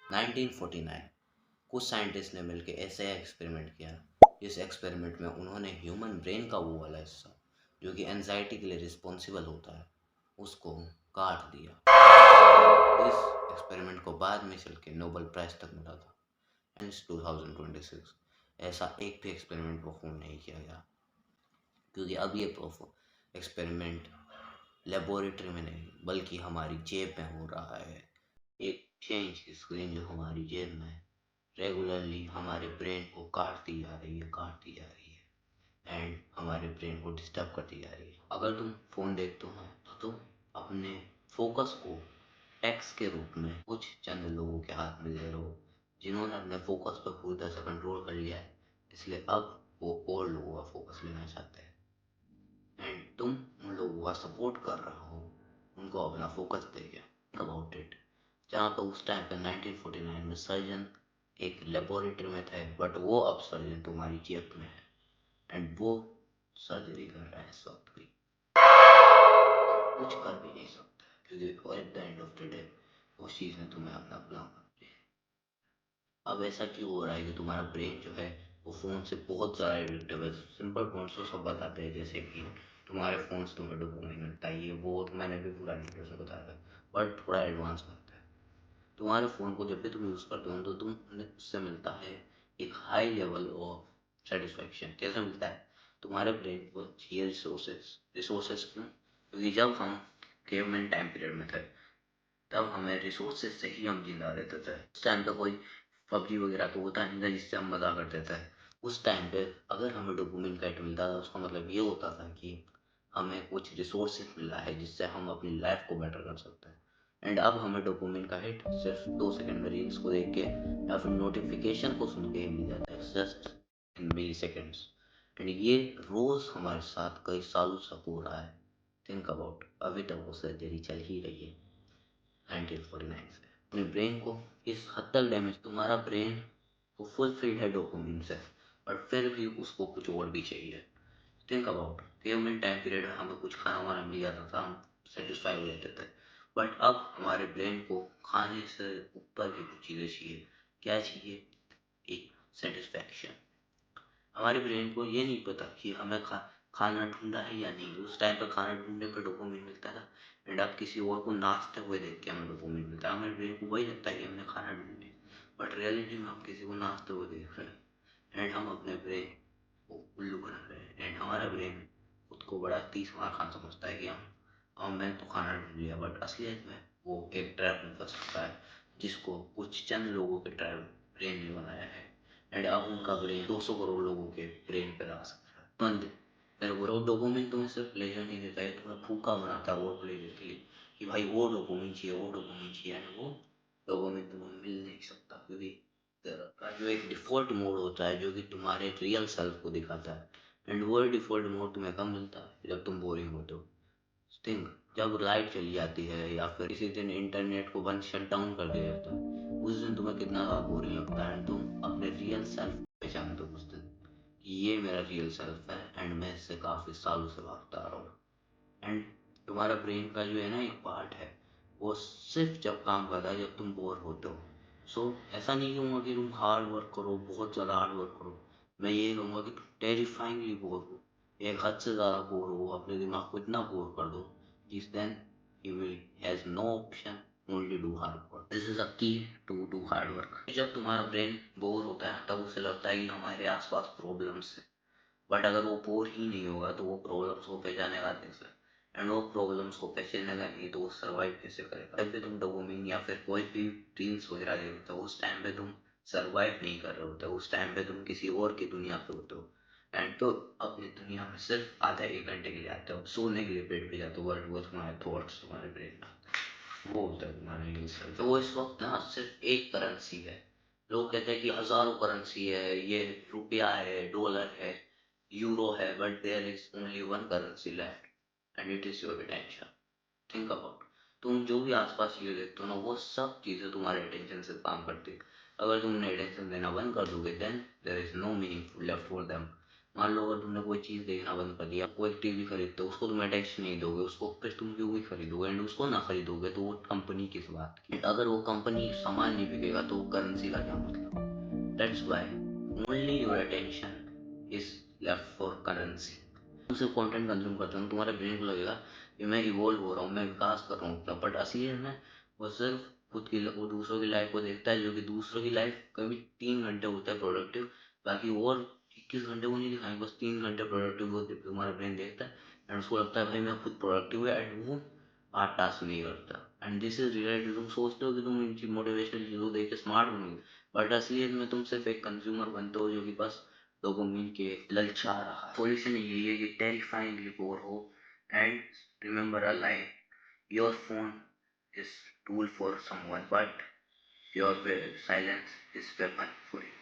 1949 कुछ साइंटिस्ट ने मिलकर ऐसे एक्सपेरिमेंट किया जिस एक्सपेरिमेंट में उन्होंने ह्यूमन ब्रेन का वो वाला हिस्सा जो कि एंजाइटी के लिए रिस्पॉन्सिबल होता है उसको काट दिया। इस एक्सपेरिमेंट को बाद में चल के नोबेल प्राइज तक मिला था। सिंस 2026 ऐसा एक भी एक्सपेरिमेंट परफॉर्म नहीं किया गया क्योंकि अब ये एक्सपेरिमेंट लेबोरेटरी में नहीं बल्कि हमारी जेब में हो रहा है। एक चेंज की स्क्रीन जो हमारी जेब में है रेगुलरली हमारे ब्रेन को काटती जा रही है एंड हमारे ब्रेन को डिस्टर्ब करती जा रही है। अगर तुम फोन देखते हो तो तुम अपने फोकस को टैक्स के रूप में कुछ चंद लोगों के हाथ में दे रहे हो जिन्होंने अपने फोकस पर पूरी तरह से कंट्रोल कर लिया है, इसलिए अब वो और लोगों का फोकस लेना चाहते हैं एंड तुम उन लोगों का सपोर्ट कर रहे हो उनको अपना फोकस दे के। अबाउट इट जहाँ पे उस टाइम पे 1949 में सर्जन एक लेबोरेटरी में थे बट वो अब सर्जन तुम्हारी जेब में है एंड वो सर्जरी कर रहा है इस वक्त भी कुछ कर भी नहीं सकता क्योंकि at the end of the day उस चीज़ ने तुम्हें अपना गुलाम कर दिया। अब ऐसा क्यों हो रहा है कि तुम्हारा ब्रेन जो है वो फ़ोन से बहुत ज़्यादा एडिक्टिव है। सिंपल पॉइंट्स तो सब बताते हैं जैसे कि तुम्हारे फ़ोन से तुम्हें डोपामाइन मिलता है, ये वो तो मैंने भी पूरा डिटेल से बताया था बट थोड़ा एडवांस करते हैं। तुम्हारे फ़ोन को जब भी तुम यूज़ करते हो तो उससे मिलता है एक हाई लेवल ऑफ सेटिस्फैक्शन। कैसे मिलता है? तुम्हारे ब्रेन को चाहिए रिसोर्सेस। रिसोर्सेस क्यों? क्योंकि जब हम केवमैन टाइम पीरियड में थे तब हमें रिसोर्सेज से ही हम जिंदा रहते थे। उस टाइम पे कोई पबजी वगैरह तो होता नहीं था जिससे हम मजा करते थे। उस टाइम पे अगर हमें डोपामिन का हिट मिलता था उसका मतलब ये होता था कि हमें कुछ रिसोर्सेज मिला है जिससे हम अपनी लाइफ को बेटर कर सकते हैं। एंड अब हमें डोपामिन का हिट सिर्फ 2 सेकंड में रील्स को देख के या फिर नोटिफिकेशन को सुन के ही मिल जाता है just in milliseconds. And ये रोज हमारे साथ कई सालों से हो रहा है। थिंक अबाउट अभी तक वो सर्जरी चल ही रही है 1949 से। अपने ब्रेन को इस हद तक डैमेज तुम्हारा ब्रेन वो फुलफिल्ड है डोपामिन से बट फिर भी उसको कुछ और भी चाहिए। थिंक अबाउट केवल टाइम पीरियड में हमें कुछ खाना वाना मिल जाता था हम सेटिस्फाई हो जाते थे बट अब हमारे ब्रेन को खाने से ऊपर भी कुछ चीज़ें चाहिए। क्या चाहिए? एक सेटिस्फैक्शन। हमारे ब्रेन को ये नहीं पता कि हमें खाना ढूंढा है या नहीं। उस टाइम पर खाना ढूंढने पर डोपामिन मिलता था एंड अब किसी और को नाचते हुए देख के हमें डोपामिन मिलता है। हमारे ब्रेन को वही लगता है कि हमने खाना ढूंढ लिया बट रियलिटी में हम किसी को नाचते हुए देख रहे हैं एंड हम अपने ब्रेन को उल्लू बना रहे हैं एंड हमारा ब्रेन खुद को बड़ा तीस मार खान समझता है कि हम मैंने तो खाना ढूंढ लिया बट असलियत में वो एक ट्रैप में फंस सकता है जिसको कुछ चंद लोगों के ट्रैप ब्रेन ने बनाया है एंड अब उनका ब्रेन 200 करोड़ लोगों के ब्रेन पे आ सकता है। बंद मेरे को डोपामिन तुम्हें सिर्फ प्लेजर नहीं देता है, तुम्हें भूखा बनाता है और प्लेजर के लिए कि भाई वो डोपामिन चाहिए वो डोपामिन चाहिए एंड वो डोपामिन तुम्हें मिल नहीं सकता क्योंकि का जो एक डिफ़ॉल्ट मोड होता है जो कि तुम्हारे रियल सेल्फ को दिखाता है एंड वो डिफ़ॉल्ट मोड तुम्हें कब मिलता है? जब तुम बोरिंग होते हो। थिंक जब लाइट चली जाती है या फिर किसी दिन इंटरनेट को बंद शट डाउन कर दिया जाता है उस दिन तुम्हें कितना ज़्यादा बोरिंग लगता है एंड तुम अपने रियल सेल्फ पहचानते हो उस दिन कि ये मेरा रियल सेल्फ है एंड मैं इससे काफ़ी सालों से भागता आ रहा हूँ। एंड तुम्हारा ब्रेन का जो है ना एक पार्ट है वो सिर्फ जब काम करता है जब तुम बोर होते हो। सो ऐसा नहीं कहूँगा कि तुम हार्ड वर्क करो बहुत ज़्यादा हार्ड वर्क करो। मैं ये कहूँगा कि तुम टेरिफाइंगली बोर हो, एक हद से ज़्यादा बोर हो, अपने दिमाग को इतना बोर कर दो जिस then you will has no option only do hard work. This is a key to do hard work. जब तुम्हारा ब्रेन बोर होता है तब उसे लगता है कि हमारे आसपास प्रॉब्लम्स है बट अगर वो बोर ही नहीं होगा तो वो प्रॉब्लम्स को पहचानेगा कैसे एंड वो प्रॉब्लम्स को पहचानेगा नहीं तो वो सर्वाइव कैसे करेगा। जब भी तुम डोपामिन या फिर कोई भी रील्स वगैरह देखते हो उस टाइम पे तुम सर्वाइव नहीं कर रहे होते, उस टाइम पे तुम किसी और की दुनिया पे होते हो एंड तो अपनी दुनिया में सिर्फ आधा एक घंटे के लिए आते हो, सोने के लिए बेड पे जाते हो बट वो तुम्हारे थॉट्स तुम्हारे ब्रेन में वो होता है तुम्हारा रील सेल्फ। तो वो इस वक्त ना सिर्फ एक करेंसी है। लोग कहते हैं कि हजारों करेंसी है, ये रुपया है, डॉलर है, यूरो है but there is only one currency left and it is your attention. Think about तुम जो भी आसपास चीजें देखते हो ना वो सब चीजें तुम्हारे अटेंशन से काम करती है। अगर तुमने अटेंशन देना बंद कर दोगे then there is no meaning left for them. मान लो अगर तुमने कोई चीज़ देखना बंद कर दिया, कोई टीवी खरीदते हो, उसको तुम अटैच नहीं दोगे, उसको फिर तुम क्यों ही खरीदोगे, एंड उसको ना खरीदोगे तो वो कंपनी किस बात की। अगर वो कंपनी सामान नहीं बिकेगा तो करेंसी का क्या मतलब। That's why only your attention is left for currency. तुम सिर्फ कंटेंट कंज्यूम करते हो, तुम्हारे ब्रेन को लगेगा कि मैं इवॉल्व हो रहा हूँ, मैं विकास कर रहा हूँ, बट असलियत में वो सिर्फ वो दूसरों की लाइफ को देखता है, जो कि दूसरों की लाइफ कभी 3 घंटे होता है प्रोडक्टिव, बाकी और 21 घंटे को नहीं दिखाएंगे, बस 3 घंटे प्रोडक्टिव वो तुम्हारा ब्रेन देखता है, एंड उसको लगता है भाई मैं खुद प्रोडक्टिव है, एंड वो 8 टास्क नहीं करता। And this is reality. तुम सोचते हो कि तुम इन मोटिवेशनल चीज़ों देख के स्मार्ट बनोगे, बट असलियत में तुम सिर्फ एक कंज्यूमर बनते हो, जो कि बस डोपामिन के ललचा रहा है। सॉल्यूशन यही है कि टेरिफाइंगली बोर हो, and remember a line, your phone is tool for someone, but your silence is weapon for you.